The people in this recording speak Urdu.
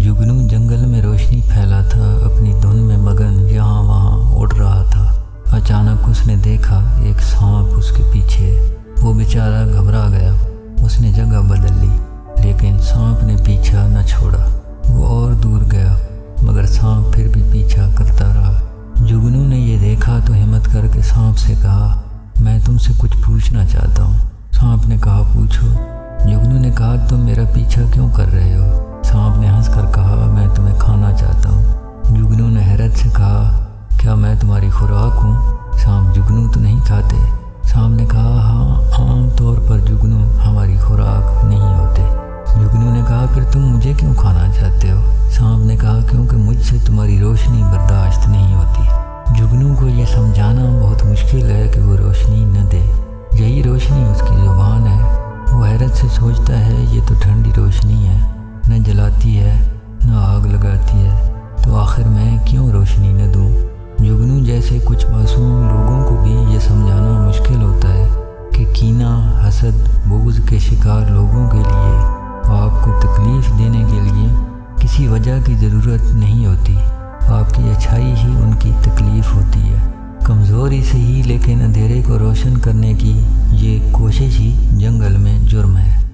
جگنو جنگل میں روشنی پھیلا تھا، اپنی دھن میں مگن یہاں وہاں اڑ رہا تھا۔ اچانک اس نے دیکھا ایک سانپ اس کے پیچھے۔ وہ بیچارہ گھبرا گیا، اس نے جگہ بدل لی، لیکن سانپ نے پیچھا نہ چھوڑا۔ وہ اور دور گیا، مگر سانپ پھر بھی پیچھا کرتا رہا۔ جگنو نے یہ دیکھا تو ہمت کر کے سانپ سے کہا، میں تم سے کچھ پوچھنا چاہتا ہوں۔ سانپ نے کہا، پوچھو۔ جگنو نے کہا، تم میرا پیچھا کیوں کر رہے ہو؟ سانپ نے ہنس کر کہا، میں تمہیں کھانا چاہتا ہوں۔ جگنو نے حیرت سے کہا، کیا میں تمہاری خوراک ہوں؟ سانپ جگنو تو نہیں کھاتے۔ سانپ نے کہا، ہاں، عام طور پر جگنو ہماری خوراک نہیں ہوتے۔ جگنو نے کہا، پھر تم مجھے کیوں کھانا چاہتے ہو؟ سانپ نے کہا، کیونکہ مجھ سے تمہاری روشنی برداشت نہیں ہوتی۔ جگنو کو یہ سمجھانا بہت مشکل ہے کہ وہ روشنی نہ دے، یہی روشنی اس کی زبان ہے۔ وہ حیرت سے سوچتا ہے، یہ تو ٹھنڈی روشنی ہے، نہ جلاتی ہے نہ آگ لگاتی ہے، تو آخر میں کیوں روشنی نہ دوں؟ جگنو جیسے کچھ معصوم لوگوں کو بھی یہ سمجھانا مشکل ہوتا ہے کہ کینہ، حسد، بغض کے شکار لوگوں کے لیے آپ کو تکلیف دینے کے لیے کسی وجہ کی ضرورت نہیں ہوتی، آپ کی اچھائی ہی ان کی تکلیف ہوتی ہے۔ کمزوری سے ہی لیکن اندھیرے کو روشن کرنے کی یہ کوشش ہی جنگل میں جرم ہے۔